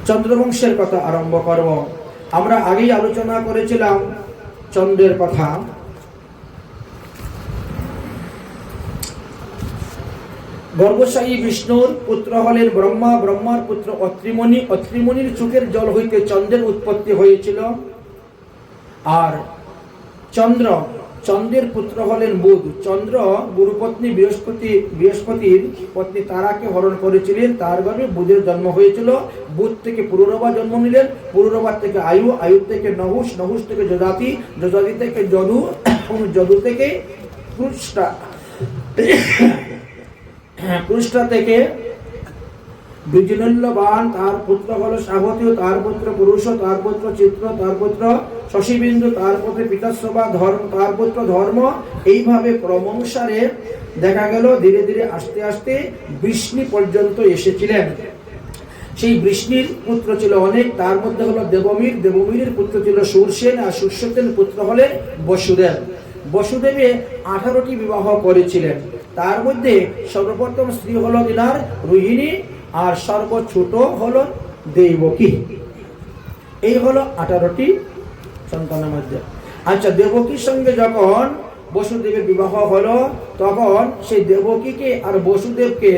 চন্দ্রবংশের কথা আরম্ভ করব। আমরা আগেই আলোচনা করেছিলাম চন্দ্রের কথা। গর্ভশায়ী বিষ্ণুর পুত্র হলেন ব্রহ্মা, ব্রহ্মার পুত্র অত্রিমণি, অত্রিমণির চোখের জল হইতে চন্দ্রের উৎপত্তি হয়েছিল। আর চন্দ্রের পুত্র হলেন বুধ। চন্দ্র গুরুপত্নী বৃহস্পতির পত্নী তারাকে হরণ করেছিলেন, তার গর্ভে বুধের জন্ম হয়েছিল। বুধ থেকে পুরুরবা জন্ম নিলেন, পুরুরবা থেকে আয়ু, আয়ু থেকে নহুষ, নহুষ থেকে যজাতি, যজাতি থেকে যদু, যদু থেকে পৃষ্ঠা, পৃষ্ঠা থেকে বিজনল্যবান, তার পুত্র হল সাবতীয়, তার পুত্র পুরুষ, তার পুত্র চিত্র, তার পুত্র শশীবিন্দু, তার পুত্র পিতাশ্রবা, ধর্ম, তার পুত্র ধর্ম। এইভাবে ক্রমানুসারে দেখা গেল ধীরে ধীরে আস্তে আস্তে বৃষ্ণি পর্যন্ত এসেছিলেন। সেই বৃষ্ণির পুত্র ছিল অনেক, তার মধ্যে হলো দেবমীর, দেবমীরের পুত্র ছিল সুরসেন, আর সুরসেনের পুত্র হলেন বসুদেব। বসুদেবে 18টি বিবাহ করেছিলেন। তার মধ্যে সর্বপ্রথম স্ত্রী হলো তিনার রোহিণী, আর সর্বছোট হলো দেবকী। এই হলো 18টি সন্তানের মধ্যে। আচ্ছা, দেবকীর সঙ্গে যখন বসুদেবের বিবাহ হলো, তখন সেই দেবকীকে আর বসুদেবকে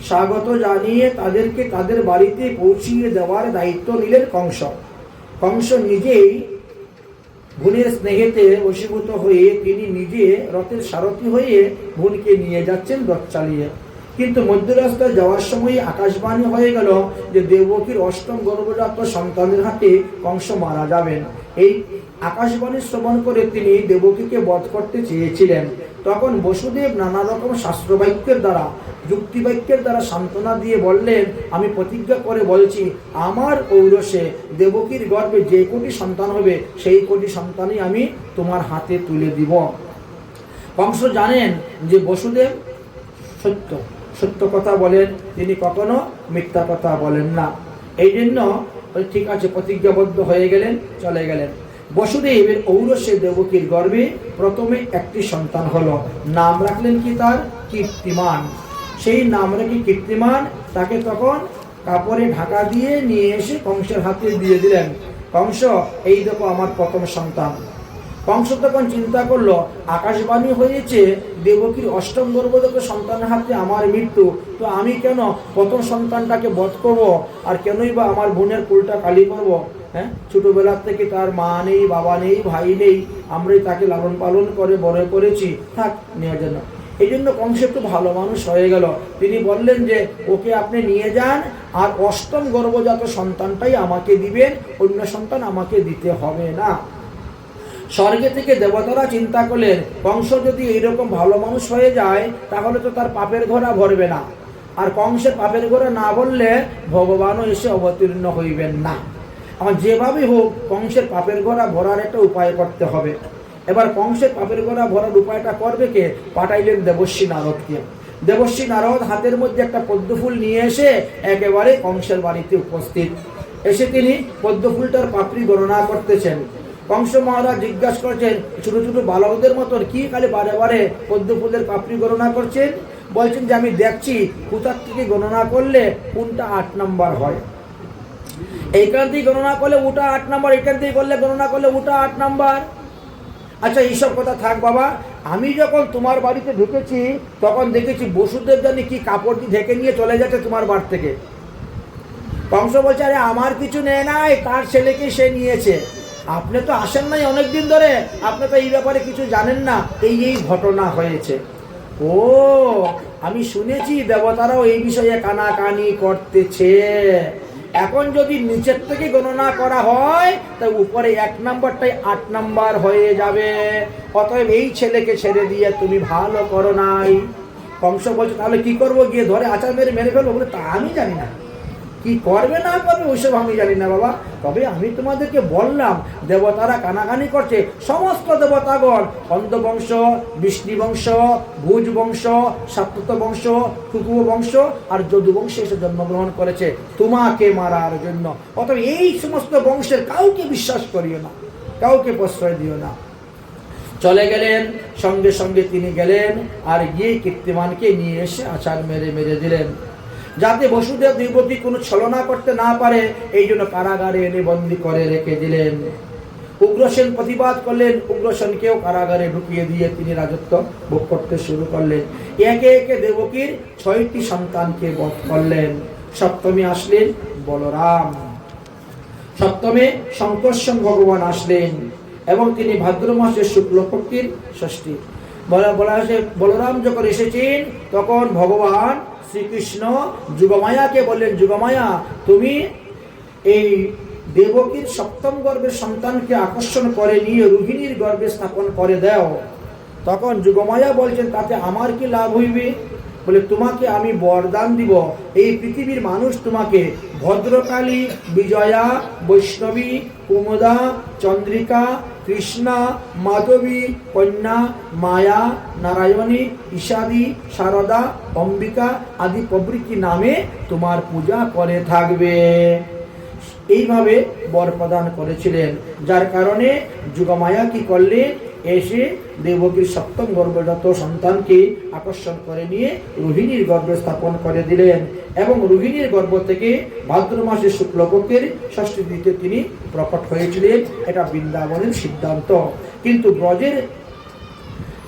স্বাগত জানিয়ে তাদেরকে তাদের বাড়িতে পৌঁছিয়ে দেওয়ার দায়িত্ব নিলেন কংস। কংস নিজেই বোনের স্নেহেতে বশীভূত হয়ে তিনি নিজে রথের সারথি হয়ে বোনকে নিয়ে যাচ্ছেন রথ চালিয়ে। কিন্তু মধ্য রাস্তায় যাওয়ার সময় আকাশবাণী হয়ে গেল যে দেবকীর অষ্টম গর্ভজাত সন্তানের হাতে কংস মারা যাবেন। এই আকাশবাণী শ্রবণ করে তিনি দেবকীকে বধ করতে চেয়েছিলেন। তখন বসুদেব নানা রকম শাস্ত্রবাক্যের দ্বারা, যুক্তিবাক্যের দ্বারা সান্ত্বনা দিয়ে বললেন, আমি প্রতিজ্ঞা করে বলছি, আমার ঔরসে দেবকীর গর্ভে যে কোটি সন্তান হবে সেই কোটি সন্তানই আমি তোমার হাতে তুলে দিব। কংস জানেন যে বসুদেব সত্য সত্য কথা বলেন, তিনি কখনো মিথ্যা কথা বলেন না। এই জন্য ঠিক আছে, প্রতিজ্ঞাবদ্ধ হয়ে গেলেন, চলে গেলেন। বসুদেবের ঔরসে দেবকীর গর্ভে প্রথমে একটি সন্তান হলো। নাম রাখলেন কি? তার কীর্তিমান। সেই নাম রেখে কীর্তিমান তাকে তখন কাপড়ে ঢাকা দিয়ে নিয়ে এসে কংসের হাতে দিয়ে দিলেন। কংস, এই দেখো আমার প্রথম সন্তান। কংস তখন চিন্তা করলো, আকাশবাণী হয়েছে দেবকীর অষ্টম গর্ভজাত সন্তানের হাতে আমার মৃত্যু, তো আমি কেন প্রথম সন্তানটাকে বধ করব, আর কেনই বা আমার বোনের কুলটা কালি করব? হ্যাঁ, ছোটবেলার থেকে তার মা নেই, বাবা নেই, ভাই নেই, আমরাই তাকে লালন পালন করে বড় করেছি, থাক নেওয়ার জন্য। এই জন্য কংস একটু ভালো মানুষ হয়ে গেল। তিনি বললেন যে ওকে আপনি নিয়ে যান, আর অষ্টম গর্ভজাত সন্তানটাই আমাকে দিবেন, অন্য সন্তান আমাকে দিতে হবে না। স্বর্গে থেকে দেবতারা চিন্তা করলেন, কংস যদি এইরকম ভালো মানুষ হয়ে যায় তাহলে তো তার পাপের ঘোড়া ভরবে না, আর কংসের পাপের ঘোড়া না বললে ভগবানও এসে অবতীর্ণ হইবেন না। আমার যেভাবে হোক কংসের পাপের ঘোড়া ভরার একটা উপায় করতে হবে। এবার কংসের পাপের ঘোড়া ভরার উপায়টা করবে কে? পাঠাইলেন দেবর্ষী নারদকে। দেবর্ষী নারদ হাতের মধ্যে একটা পদ্মফুল নিয়ে এসে একেবারে কংসের বাড়িতে উপস্থিত। এসে তিনি পদ্মফুলটার পাপড়ি গণনা করতেছেন। কংস মহারাজ জিজ্ঞাসা করছেন, ছোট ছোট বালকদের মতন কি খালি বারে বারে পদ্মফুলের পাপড়ি গণনা করছেন? বলছেন যে আমি দেখছি কোথার থেকে গণনা করলে কোনটা 8 নম্বর হয়, এইখান থেকে গণনা করলে ওটা 8 নম্বর, এখান থেকে করলে গণনা করলে ওটা 8 নম্বর। আচ্ছা, এইসব কথা থাক বাবা, আমি যখন তোমার বাড়িতে ঢুকেছি তখন দেখেছি বসুদেব জানি কি কাপড় দিয়ে ঢেকে নিয়ে চলে যাচ্ছে তোমার বাড়ি থেকে। কংস বলছে, আরে আমার কিছু নেয় নাই, তার ছেলেকে সে নিয়েছে। আপনি তো আসেন নাই অনেকদিন ধরে, আপনি তো এই ব্যাপারে কিছু জানেন না, এই ঘটনা হয়েছে। ও, আমি শুনেছি দেবতারাও এই বিষয়ে কানাকানি করতেছে। এখন যদি নিচের থেকে গণনা করা হয় তাই উপরে 1 নম্বরটাই 8 নম্বর হয়ে যাবে। অতএব এই ছেলেকে ছেড়ে দিয়ে তুমি ভালো করো নাই। কংস বলছে, তাহলে কি করবো? গিয়ে ধরে আচার মেরে ফেলবো? বলে, তা আমি জানি না, কি করবে না করবে ওইসব আমি জানি না বাবা। তবে আমি তোমাদেরকে বললাম দেবতারা কানাকানি করছে। সমস্ত দেবতাগণ অন্ধবংশ, বৃষ্ণিবংশ, ভুজ বংশ, সাত্তত বংশ, কুকুব বংশ আর যদু বংশে এসে জন্মগ্রহণ করেছে তোমাকে মারার জন্য। অতএব এই সমস্ত বংশের কাউকে বিশ্বাস করিও না, কাউকে প্রশ্রয় দিও না। চলে গেলেন, সঙ্গে সঙ্গে তিনি গেলেন আর গিয়ে কীর্তিমানকে নিয়ে এসে আছাড় মেরে দিলেন। যাতে বসুদেব দেবকী কোনো ছলনা করতে না পারে, এই জন্য কারাগারে এনে বন্দী করে রেখে দিলেন। উগ্রসেন প্রতিবাদ করলেন, উগ্রসেনকেও কারাগারে ঢুকিয়ে দিয়ে তিনি রাজত্ব ভোগ করতে শুরু করলেন। একে একে দেবকীর 6টি সন্তানকে বধ করলেন। সপ্তমী আসলেন বলরাম, সপ্তমে শঙ্কর্ষণ ভগবান আসলেন এবং তিনি ভাদ্র মাসের শুক্লপক্ষের ষষ্ঠী। বলরাম যখন এসেছেন তখন ভগবান শ্রীকৃষ্ণ যুগমায়াকে বললেন, যুগমায়া তুমি এই দেবকীর সপ্তম গর্ভের সন্তানকে আকর্ষণ করে নিয়ে রোহিণীর গর্ভে স্থাপন করে দাও। তখন যুগমায়া বলছেন, তাতে আমার কি লাভ হইবে? বলে, তোমাকে আমি বরদান দিব, এই পৃথিবীর মানুষ তোমাকে ভদ্রকালী, বিজয়া, বৈষ্ণবী, কুমুদা, চন্দ্রিকা, কৃষ্ণা, মাধবী, কন্যা, মায়া, নারায়ণী, ঈশাদী, শারদা, অম্বিকা আদি প্রভৃতি নামে তোমার পূজা করে থাকবে। এইভাবে বর প্রদান করেছিলেন, যার কারণে যুগমায়া কি করলেন, এসে দেবকীর সপ্তম গর্ভজাত সন্তানকে আকর্ষণ করে নিয়ে রোহিণীর গর্ভে স্থাপন করে দিলেন এবং রোহিণীর গর্ভ থেকে ভাদ্র মাসের শুক্লপক্ষের ষষ্ঠী তিথিতে তিনি প্রকট হয়েছিলেন। এটা বৃন্দাবনের সিদ্ধান্ত। কিন্তু ব্রজের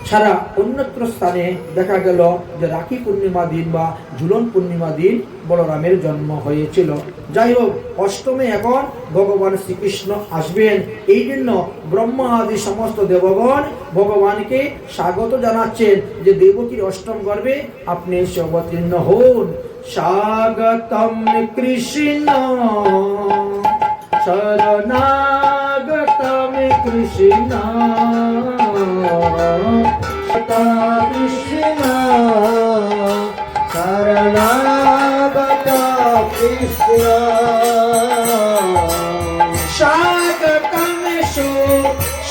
ছাড়া অন্যত্র স্থানে দেখা গেল যে রাখি পূর্ণিমা দিন বা ঝুলন পূর্ণিমা দিন বলরামের জন্ম হয়েছিল। যাই হোক, অষ্টমে এখন ভগবান শ্রীকৃষ্ণ আসবেন। এই জন্য ব্রহ্মা আদি সমস্ত দেবগণ ভগবানকে স্বাগত জানাচ্ছেন যে দেবকীর অষ্টম গর্ভে আপনি এসে অবতীর্ণ হন। স্বাগতম কৃষ্ণ শরণাগতম কৃষ্ণ কৃষ্ণ শরণাগত কৃষ্ণ স্বাগতম সু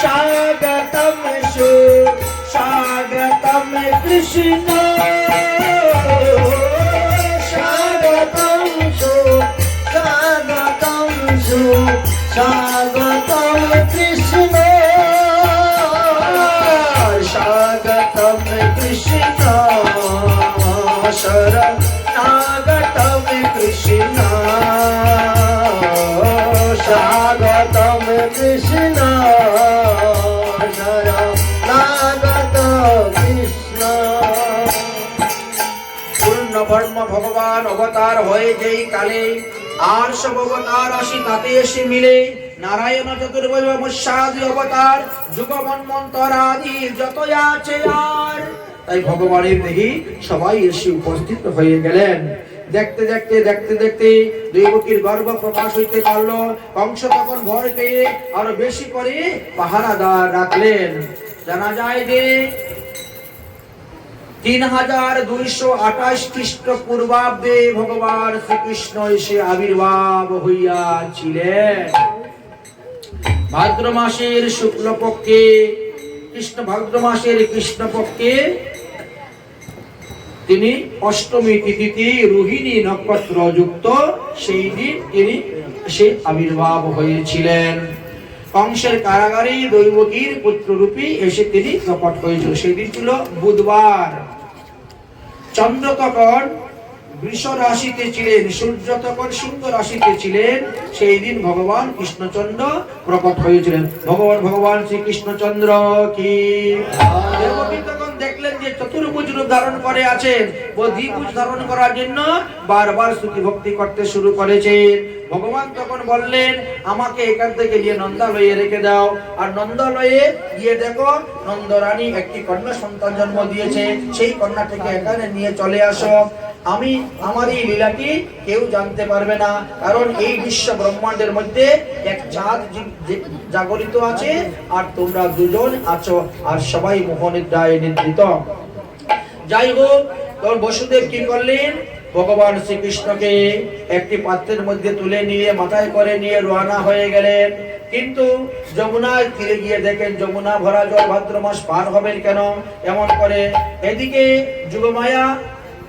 স্বাগতম সু স্বাগতম কৃষ্ণ স্বাগতম সু স্বাগতম সু স্বাগতম কৃষ্ণ স্বাগতম কৃষ্ণ শরণাগতম কৃষ্ণ স্বাগতম কৃষ্ণ শরণাগত কৃষ্ণ। পূর্ণ ব্রহ্ম ভগবান অবতার হয়ে যেই কালে আর সব অবতার আসি তাতে এসে মিলে নারায়ণ চতুর্ভুজ মৎস্যাদি অবতার যুগ মন্বন্তর আদি যত আছে আর, তাই ভগবানের দেহি সবাই এসে উপস্থিত হয়ে গেলেন। দেখতে দেখতে দেখতে দেখতে দেবকীর গর্ভ প্রকাশ হইতে পারল। কংস তখন ভয় পেয়ে আরো বেশি করে পাহারাদার রাখলেন। জানা যায় যে 3228 খ্রিস্টপূর্বাব্দে ভগবান শ্রীকৃষ্ণ এসে আবির্ভাব হইয়াছিলেন। ভাদ্র মাসের শুক্লপক্ষে কৃষ্ণপক্ষে তিনি অষ্টমী তিথিতে রোহিণী নক্ষত্র যুক্ত সেই দিন তিনি এসে আবির্ভাব হয়েছিলেন। কংসের কারাগারে দৈবকীর পুত্ররূপী এসে তিনি প্রকট হয়েছিল। সেই দিন ছিল বুধবার। চন্দ্র তখন বৃষ রাশিতে ছিলেন, সূর্য তখন সিংহ রাশিতে ছিলেন। সেই দিন ভগবান কৃষ্ণচন্দ্র প্রকট হয়েছিলেন। ভগবান শ্রীকৃষ্ণচন্দ্র কি। দেবকী তখন দেখলেন যে চতুর্ভুজ রূপ ধারণ করে আছেন, ও দ্বিভুজ ধারণ করার জন্য বারবার স্তুতি ভক্তি করতে শুরু করেছেন। ভগবান তখন বললেন, আমাকে এখান থেকে নিয়ে নন্দালয়ে রেখে দাও। আর নন্দালয়ে গিয়ে দেখো নন্দরানী একটি কন্যা সন্তান জন্ম দিয়েছে, সেই কন্যাটিকে এখানে নিয়ে চলে আসো। আমার এই লীলাটি কেউ জানতে পারবে না, কারণ এই বিশ্ব ব্রহ্মাণ্ডের মধ্যে এক চাঁদ জাগরিত আছে আর তোমরা দুজন আছো, আর সবাই মোহনিদ্রায় নিদ্রিত। যাই হোক, তখন বসুদেব কি করলেন, ভগবান শ্রীকৃষ্ণকে একটি পাত্রের মধ্যে তুলে নিয়ে মাথায় করে নিয়ে রওনা হয়ে গেলেন। কিন্তু যমুনায় তীরে গিয়ে দেখেন যমুনা ভরা জল, ভাদ্র মাস পার হবেন কেন এমন করে। এদিকে যুগমায়া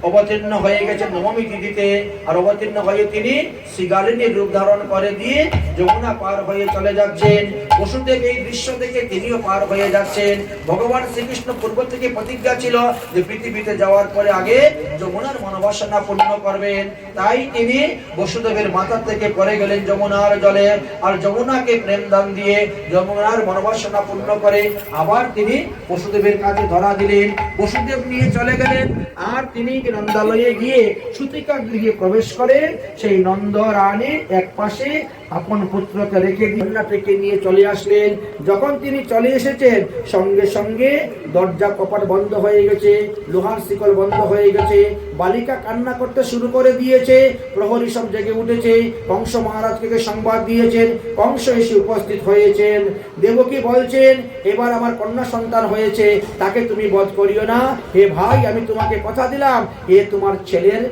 অবতীর্ণ হয়ে গেছেন নবমী তিথিতে, আর অবতীর্ণ হয়ে তিনি শ্রীগালিনীর রূপ ধারণ করে দিয়ে যমুনা পার হয়ে চলে যাচ্ছেন। বসুদেব এই দৃশ্য থেকে তিনিও পার হয়ে যাচ্ছেন। ভগবান শ্রীকৃষ্ণ পূর্ব থেকে প্রতিজ্ঞা ছিল যে পৃথিবীতে যাওয়ার পরে আগে যমুনার মনোবাসনা পূর্ণ করবেন। তাই তিনি বসুদেবের মাথা থেকে পড়ে গেলেন যমুনার জলে, আর যমুনাকে প্রেম দান দিয়ে যমুনার মনোবাসনা পূর্ণ করে আবার তিনি বসুদেবের কাছে ধরা দিলেন। বসুদেব নিয়ে চলে গেলেন, আর তিনি নন্দালয়ে গিয়ে সুতিকা গৃহে প্রবেশ করে সেই নন্দ রানী এক পাশে আপন পুত্রকে রেখে কন্যাটিকে নিয়ে চলে আসলেন। যখন তিনি চলে এসেছেন সঙ্গে সঙ্গে দরজা কপাট বন্ধ হয়ে গেছে, লোহার শিকল বন্ধ হয়ে গেছে, বালিকা কান্না করতে শুরু করে দিয়েছে, প্রহরী সব জেগে উঠেছে। কংস মহারাজকে সংবাদ দিয়েছেন, কংস এসে উপস্থিত হয়েছেন। দেবকী বলছেন, এবার আমার কন্যা সন্তান হয়েছে, তাকে তুমি বধ করিও না। হে ভাই, আমি তোমাকে কথা দিলাম, এ তোমার ছেলের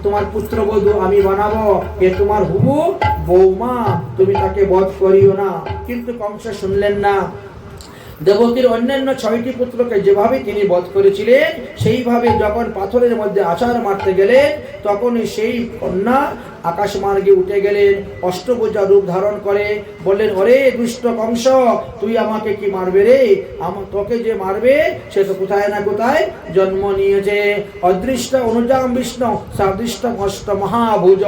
তোমার পুত্রবধূ আমি বানাবো, এ তোমার হুবু বৌমা, তুমি তাকে বধ করিও না। কিন্তু কংস শুনলেন না। দেবকীর অন্যান্য 6টি পুত্রকে যেভাবে তিনি বধ করেছিলেন সেইভাবে যখন পাথরের মধ্যে আছাড় মারতে গেলেন তখন সেই কন্যা আকাশ মার্গে উঠে গেলেন, অষ্টভুজা রূপ ধারণ করে বললেন, ওরে দুষ্ট কংস, তুই আমাকে কি মারবে রে? তোকে যে মারবে সে তো কোথায় না কোথায় জন্ম নিয়েছে। অদৃষ্ট অনুজাম বিষ্ণু সাদৃষ্ট অষ্ট মহাভুজ,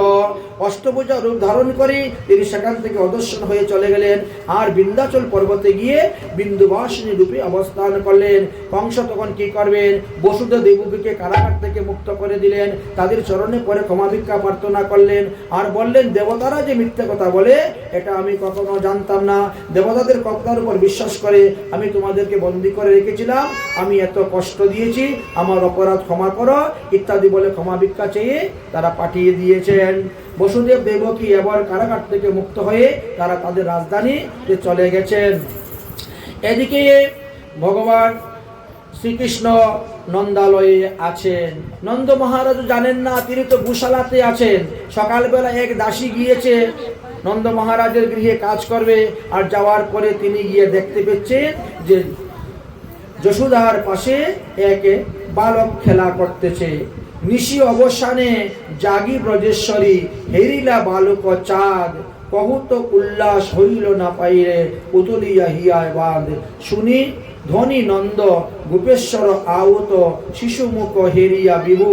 অষ্টভুজা রূপ ধারণ করে তিনি সেখান থেকে অদর্শন হয়ে চলে গেলেন, আর বিন্ধ্যাচল পর্বতে গিয়ে বিন্দুবাসিনী রূপে অবস্থান করলেন। কংস তখন কি করবেন? বসুদেব দেবকীকে কারাগার থেকে মুক্ত করে দিলেন, তাদের চরণে পরে ক্ষমা ভিক্ষা প্রার্থনা করলেন, আর বললেন, দেবতারা যে মিথ্যে কথা বলে এটা আমি কখনো জানতাম না, দেবতাদের কথার উপর বিশ্বাস করে আমি তোমাদেরকে বন্দী করে রেখেছিলাম, আমি এত কষ্ট দিয়েছি, আমার অপরাধ ক্ষমা করো ইত্যাদি বলে ক্ষমা ভিক্ষা চেয়ে তারা পাঠিয়ে দিয়েছেন। বসুদেব দেবকী এবার কারাগার থেকে মুক্ত হয়ে তারা তাদের রাজধানীতে চলে গেছেন। এদিকে ভগবান শ্রীকৃষ্ণ নন্দালয়ে আছেন। নন্দ মহারাজ জানেন না, তিনি তো গোশালাতে আছেন। সকালবেলা এক দাসী গিয়েছে নন্দ মহারাজের গৃহে কাজ করবে, আর যাওয়ার পরে তিনি গিয়ে দেখতে পেয়েছেন যে যশোদার পাশে এক বালক খেলা করতেছে। নিশি অবসানে জাগি ব্রজেশ্বরী, হেরিলা বালক চাঁদ, কহুত উল্লাস হইল না পাইরে, পুতুলিয়া হিয়ায় বাঁধ। শুনি ধ্বনি নন্দ গোপেশ্বর আহত, শিশুমুখ হেরিয়া বিভু,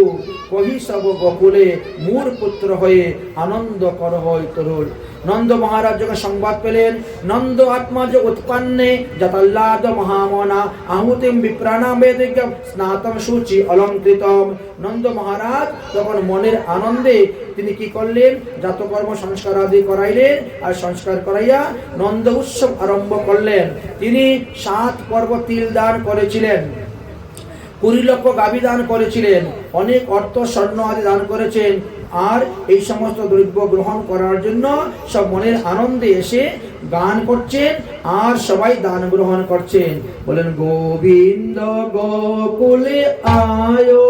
কহি সব গোকুলে মূর পুত্র হয়ে আনন্দ কর হয় তরুল। নন্দ মহারাজ যখন সংবাদ পেলেন, নন্দ আত্মাজ উৎপন্নে যতল্লাদ মহামনা আহুতিম বিপ্রাণাম বেদিকম স্নাতম সূচি অলঙ্কৃতম। নন্দ মহারাজ তখন মনের আনন্দে তিনি কি করলেন? জাতকর্ম সংস্কার আদি করাইলেন, আর সংস্কার করাইয়া নন্দ উৎসব আরম্ভ করলেন। তিনি 7 পর্ব তিল দান করেছিলেন, 20 লক্ষ গাভী দান করেছিলেন, অনেক অর্থ স্বর্ণ আদি দান করেছেন, আর এই সমস্ত দ্রব্য গ্রহণ করার জন্য সব মনের আনন্দে এসে গান করছেন, আর সবাই দান গ্রহণ করছেন। বলেন, গোবিন্দ গোকুলে আয়ো,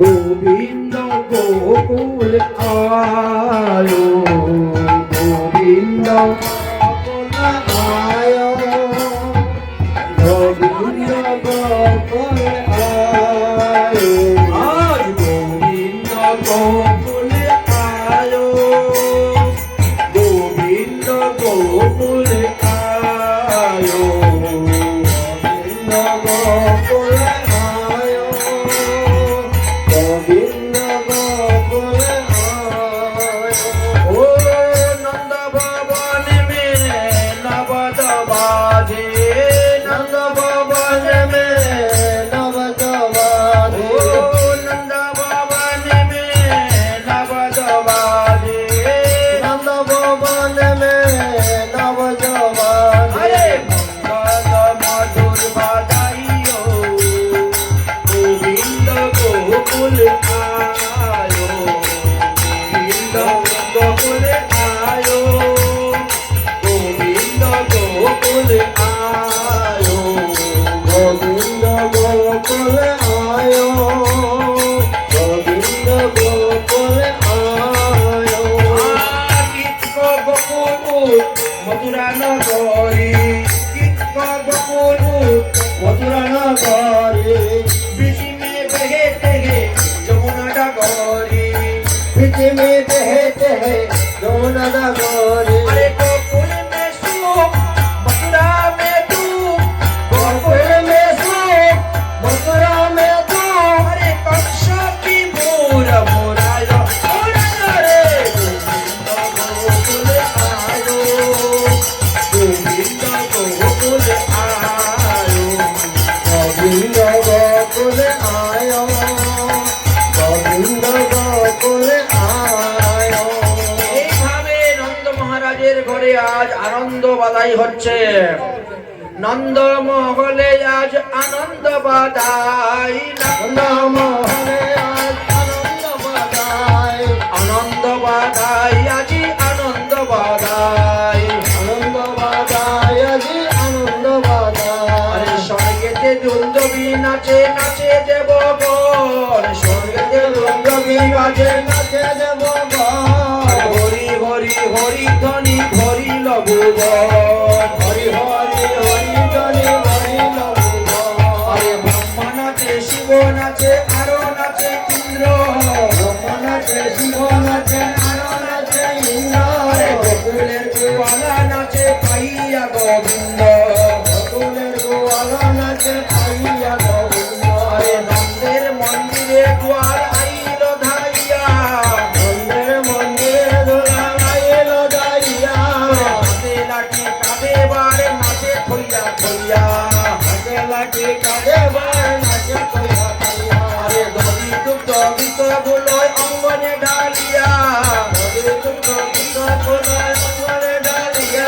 গোবিন্দ গোকুলে আয়ো, গোবিন্দ আয়ো, গোবিন্দ গোকুলে আয়ো, আজ গোবিন্দ গোকুলে আয়ো, গোবিন্দ গোকুলে আয়ো, গোবিন্দ গোকুলে আয়ো, গোবিন্দ গোকুলে আয়ো। ও নন্দ ভবন মে নবদ বাজে, নন্দ ভবন মে নবদ বাজে, ও নন্দ ভবন মে নবদ বাজে, নন্দ ভবন মে নবদ বাজে। আরে মঙ্গল মধুর বাজাইও, গোবিন্দ গোকুল আয়ো, গোবিন্দ গোকুল আয়ো, গোবিন্দ গোকুল আয়ো, গোবিন্দ গোকুল আয়ো, গোবিন্দ গোকুল আয়ো। কৃষ্ণ গোকুল মথুরা নগরী, কৃষ্ণ গোকুল মথুরা নগরী, বিচিমে বেগে তেগে আজ আনন্দ বাদাই হচ্ছে, নন্দ মহলে আজ আনন্দ বাদাই, নন্দ মহলে আজ আনন্দ বাদাই, আনন্দ বাদাই আজি আনন্দ বাদাই, আনন্দ বাদাই আজি আনন্দ বাদাই। স্বর্গেতে দুন্দবী নাচে নাচে দেবগণ, স্বর্গেতে দুন্দবী নাচে নাচে দেবগণ, হরি হরি হরি ধ্বনি ভরিল ভুবন, হরি হরি হরি ধ্বনি ভরিল ভুবন। ব্রহ্মা নাচে শিব নাচে আরো নাচে ইন্দ্র, ব্রহ্মা নাচে শিব নাচে আরো নাচে ইন্দ্র, গোকুলের গোয়ালা নাচে পাইয়া গোবিন্দ, গোকুলের গোয়ালা নাচে পাইয়া গোবিন্দ। নন্দের মন্দিরে দুয়ার আইল ধাইয়া, নন্দের মন্দিরে দুয়ার আইল ধাইয়া, হাতে লাঠি কাঁধে বার নাচে থইয়া থইয়া, হাতে লাঠি কাঁধে বার নাচে থইয়া থইয়া। দধি দুগ্ধ বিত বুলয় অঙ্গনে ঢালিয়া, দধি দুগ্ধ বিত বুলয় অঙ্গনে ঢালিয়া,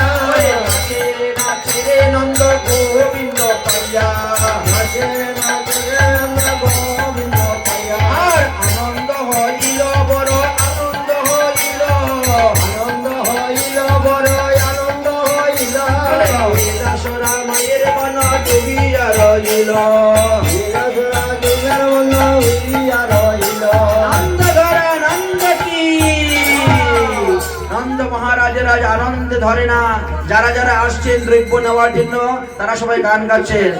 নাচে নাচে রে নন্দ গোবিন্দ পাইয়া, নাচে নাচে রে নন্দ গোবিন্দ পাইয়া। আর আনন্দ হইল বড় আনন্দ হইল, আনন্দ হইল বড় আনন্দ হইল, লীলাসরা মায়ের মন ডুবিয়া রইল, লীলাসরা ডুবিয়া মন ডুবিয়া রইল। নন্দ ধরে নন্দ কি, নন্দ মহারাজের আজ আনন্দ ধরে না। যারা যারা আসছেন দ্রব্য নেওয়ার জন্য তারা সবাই গান গাচ্ছেন।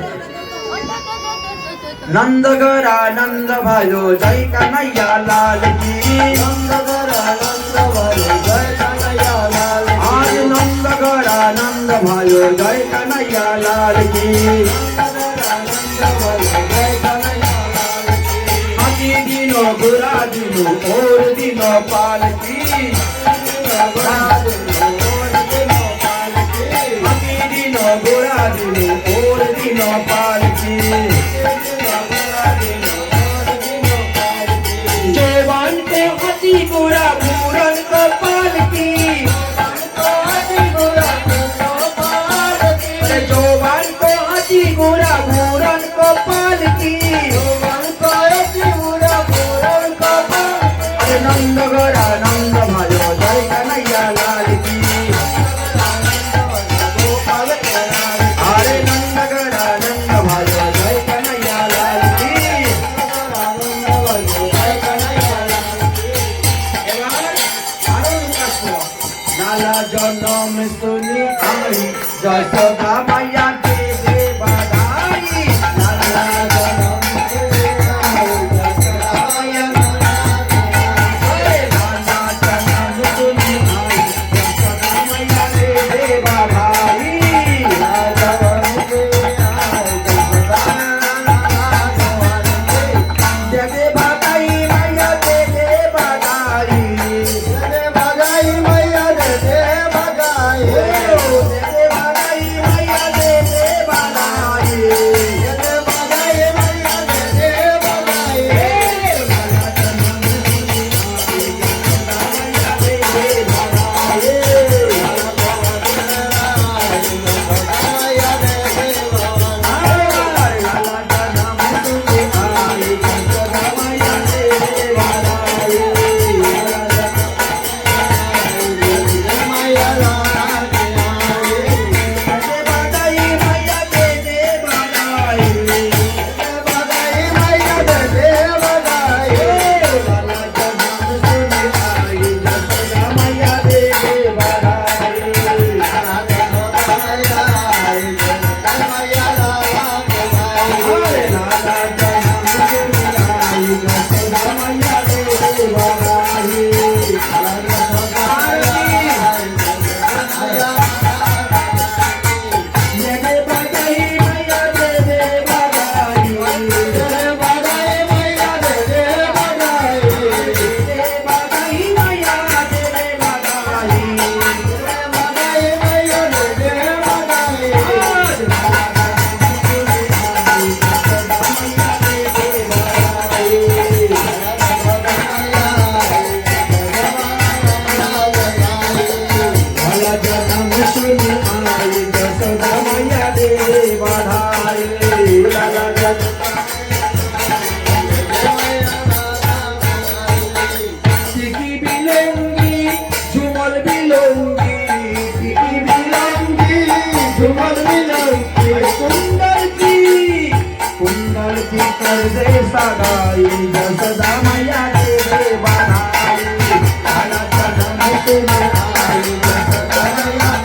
নন্দগরা নন্দ ভালো জয় কানাইয়া লাল কি, নন্দগরা নন্দ ভালো জয় কানাইয়া লাল কি, আজ নন্দগরা নন্দ ভালো জয় কানাইয়া লাল কি, নন্দগরা নন্দ ভালো জয় কানাইয়া লাল কি। আদি দিন বুরা দিন ওর দিন পাল কি, আদি দিন বুরা দিন ওর দিন পাল কি, जवान को हाथी घोड़ा पूरन कपाल की, जवान को हाथी घोड़ा पूरन कपाल की, अरे नंद गरा नंद भालो जय कन्हैया लाल की, अरे नंद गरा नंद भालो जय कन्हैया लाल की। लाला जनम सुनी आई जसोदा मैया दे दे बधाई, लाला जनम सुनी आई जसोदा मैया दे दे बधाई, लाला जनम सुनी आई जसोदा मैया दे दे बधाई, लाला जनम सुनी आई जसोदा दे दे बधाई मैया दे दे बधाई, दे दे बधाई मैया दे दे बधाई, दे दे बधाई मैया दे दे শুনে আই যশোদা মাইয়া রে বাধাই লালা যশোদা টিকি বিলঙ্গি ঝুমল বিলঙ্গি টিকি বিলঙ্গি ঝুমল বিলঙ্গি কুন্দর কি কর দে সাগাই যশোদা মাইয়া রে বাধাই লালা যশোদা শুনে আই যশোদা মাইয়া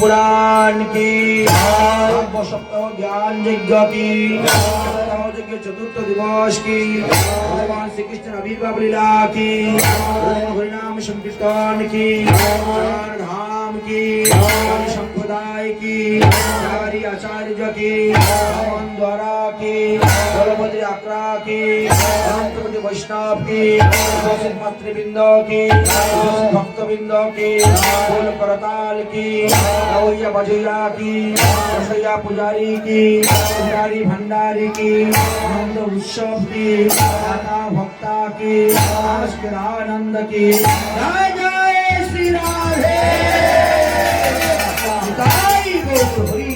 पुराण की सप्ताह ज्ञान यज्ञ की यज्ञ चतुर्थ दिवस की भगवान श्री कृष्ण आविर्भाव लीला की हरिनाम संकीर्तन की चार धाम की संप्रदाय की चारी आचार्य की द्वारा की बलभद्र आक्रा की अनंतपति वैष्णव की मातृवृंद की भक्तवृंद की फूल करताल की नवैया बजैया की रसैया पुजारी की पुजारी भंडारी की आनंद उत्सव की दाता भक्ता की आनंद की जय जय श्री राधे जय गौर हरि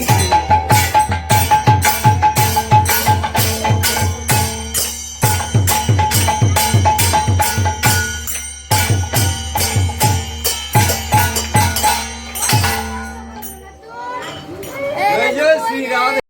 जय जय श्री राधे।